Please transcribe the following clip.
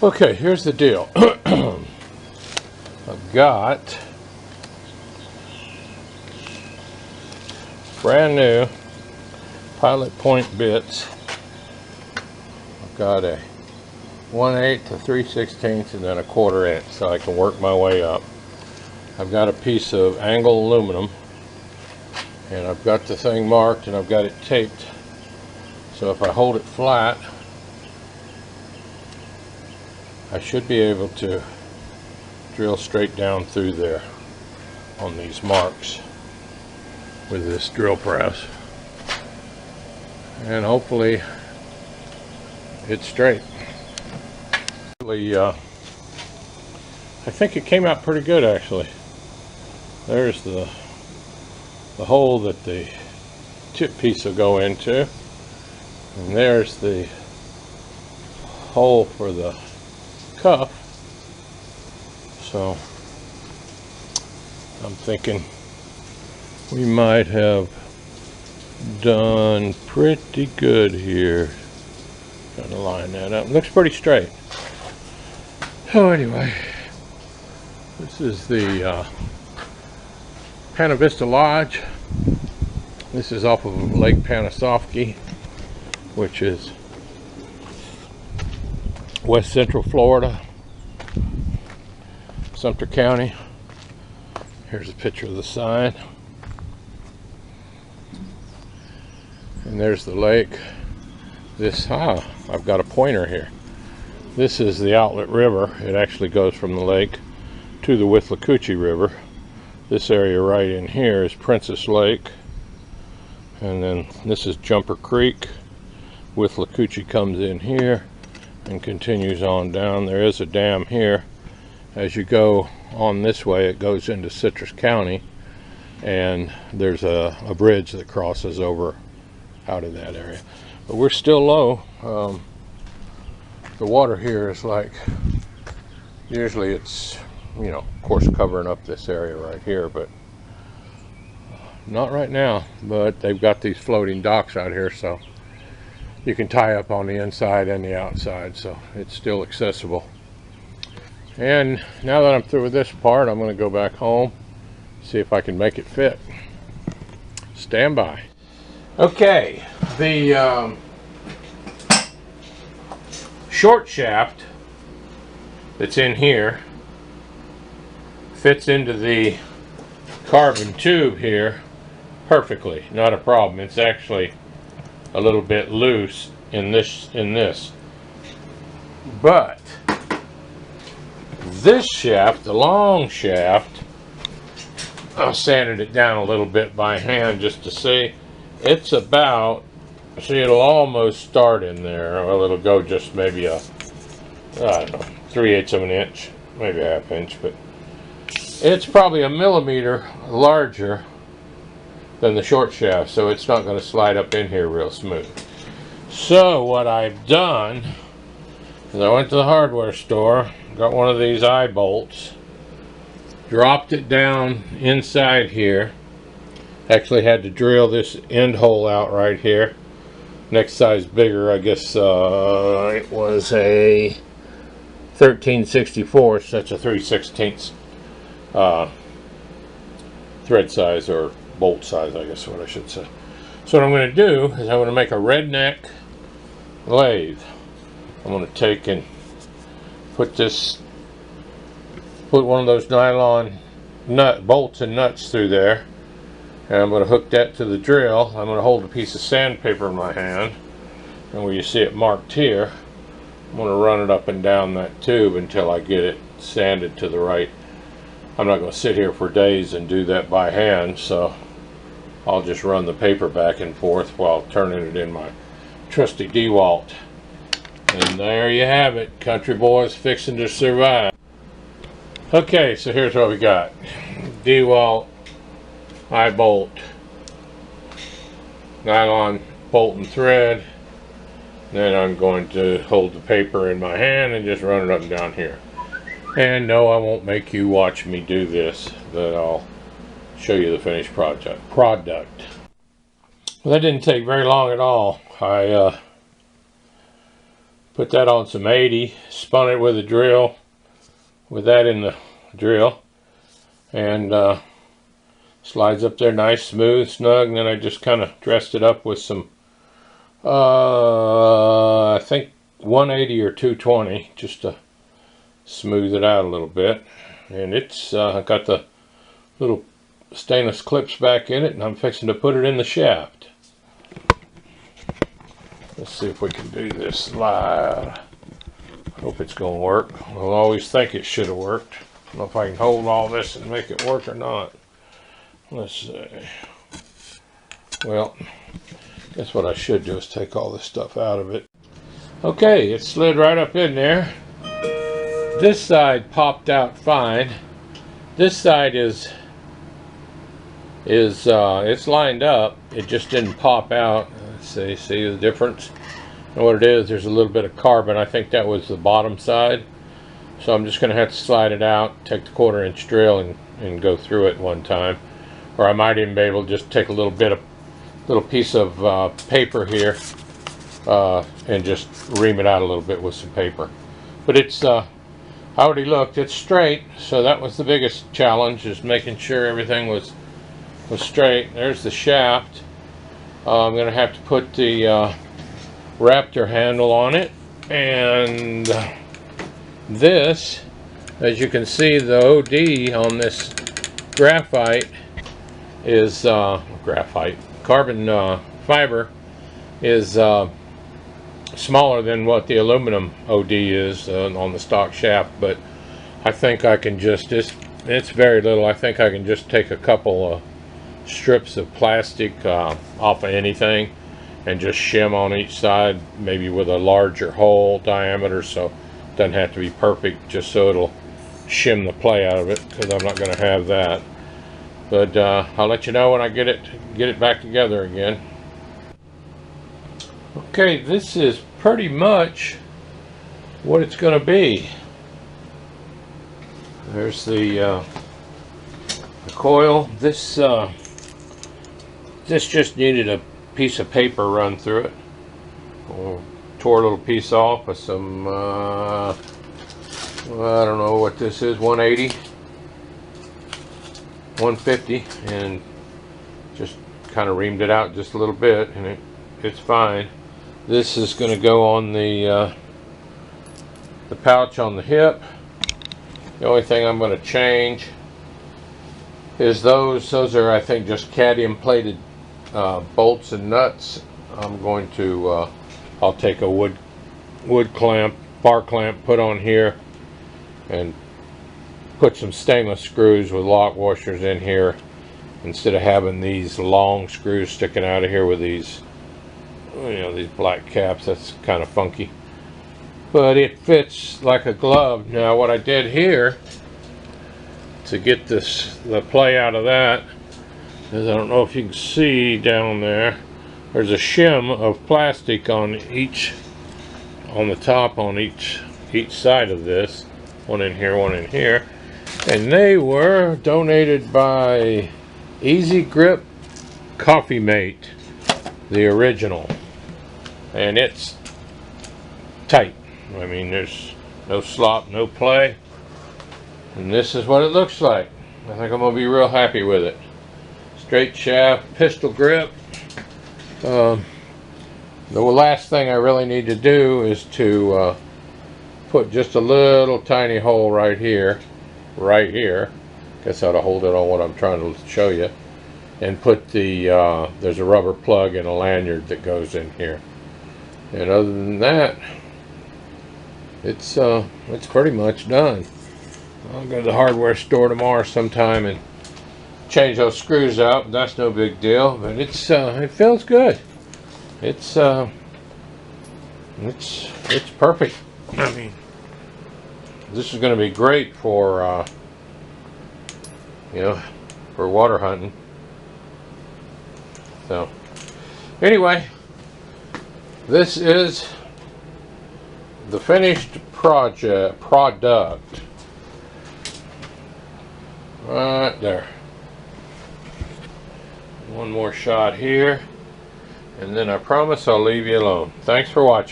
Okay, here's the deal. I've got brand new pilot point bits. I've got a 1/8 to 3/16 and then a 1/4 inch, so I can work my way up. I've got a piece of angle aluminum, and I've got the thing marked and I've got it taped, so if I hold it flat I should be able to drill straight down through there on these marks with this drill press, and hopefully it's straight. I think it came out pretty good actually. There's the hole that the tip piece will go into, and there's the hole for the cuff. So I'm thinking we might have done pretty good here. Trying to line that up. Looks pretty straight. So anyway, this is the Pana Vista Lodge. This is off of Lake Panasoffkee, which is West Central Florida, Sumter County. Here's a picture of the sign. And there's the lake. I've got a pointer here. This is the outlet river. It actually goes from the lake to the Withlacoochee River. This area right in here is Princess Lake. And then this is Jumper Creek. Withlacoochee comes in here and continues on down. There is a dam here. As you go on this way, it goes into Citrus County, and there's a bridge that crosses over out of that area. But we're still low. The water here is like, usually it's, you know, of course covering up this area right here, but not right now. But they've got these floating docks out here, so you can tie up on the inside and the outside, so it's still accessible. And now that I'm through with this part, I'm going to go back home, see if I can make it fit. Stand by. Okay, the short shaft that's in here fits into the carbon tube here perfectly, not a problem. It's actually a little bit loose in this, but this shaft, the long shaft, I sanded it down a little bit by hand just to see. It's about, see, it'll almost start in there, or it'll go just maybe a, I don't know, 3/8 of an inch, maybe a 1/2 inch, but it's probably 1 millimeter larger than the short shaft, so it's not going to slide up in here real smooth. So what I've done is I went to the hardware store, got one of these eye bolts, dropped it down inside here. Actually had to drill this end hole out right here. Next size bigger, I guess it was a 13/64, so that's a 3/16 thread size, or bolt size, I guess what I should say. So what I'm going to do is I'm going to make a redneck lathe. I'm going to take and put one of those nylon bolts and nuts through there, and I'm going to hook that to the drill. I'm going to hold a piece of sandpaper in my hand, and where you see it marked here, I'm going to run it up and down that tube until I get it sanded to the right. I'm not going to sit here for days and do that by hand, so I'll just run the paper back and forth while turning it in my trusty DeWalt. And there you have it, country boys fixing to survive. Okay, so here's what we got. DeWalt eye bolt, nylon bolt and thread. Then I'm going to hold the paper in my hand and just run it up and down here. And no, I won't make you watch me do this, but I'll show you the finished product. Well, that didn't take very long at all. I Put that on some 80, spun it with a drill, with that in the drill, and slides up there nice, smooth, snug. And then I just kind of dressed it up with some, I think 180 or 220, just to smooth it out a little bit. And it's got the little stainless clips back in it, and I'm fixing to put it in the shaft. Let's see if we can do this live. Hope it's gonna work. I'll always think it should have worked. I don't know if I can hold all this and make it work or not. Let's see. Well, guess what I should do is take all this stuff out of it. Okay, it slid right up in there. This side popped out fine. This side is it's lined up. It just didn't pop out. Let's see the difference. And what it is, there's a little bit of carbon. I think that was the bottom side. So I'm just going to have to slide it out, take the 1/4-inch drill and go through it one time. Or I might even be able to just take a little piece of paper here and just ream it out a little bit with some paper. But it's I already looked, it's straight, so that was the biggest challenge, is making sure everything was straight. There's the shaft. I'm going to have to put the raptor handle on it, and this, as you can see, the OD on this graphite is carbon fiber is smaller than what the aluminum OD is on the stock shaft, but I think I can just, it's very little. I think I can just take a couple of strips of plastic off of anything and just shim on each side, maybe with a larger hole diameter, so it doesn't have to be perfect, just so it'll shim the play out of it, because I'm not going to have that. But I'll let you know when I get it back together again. Okay, this is pretty much what it's going to be. There's the coil. This just needed a piece of paper run through it. Tore a little piece off with some I don't know what this is, 180, 150, and just kind of reamed it out just a little bit, and it's fine. This is going to go on the pouch on the hip. The only thing I'm going to change is those are, I think, just cadmium plated bolts and nuts. I'm going to I'll take a wood clamp, bar clamp, put on here, and put some stainless screws with lock washers in here, instead of having these long screws sticking out of here with these, you know, these black caps. That's kind of funky, but it fits like a glove. Now what I did here to get the play out of that is, I don't know if you can see down there, there's a shim of plastic on the top on each side of this, one in here, and they were donated by Easy Grip Coffee Mate, the original, and it's tight. I mean, there's no slop, no play, and this is what it looks like. I think I'm gonna be real happy with it. Straight shaft, pistol grip. The last thing I really need to do is to put just a little tiny hole right here. Guess how to hold it on what I'm trying to show you, and put the there's a rubber plug and a lanyard that goes in here. And other than that, it's pretty much done. I'll go to the hardware store tomorrow sometime and change those screws out. That's no big deal, but it's it feels good. It's perfect. I mean, this is going to be great for you know, for water hunting. So anyway, this is the finished product right there. One more shot here, and then I promise I'll leave you alone. Thanks for watching.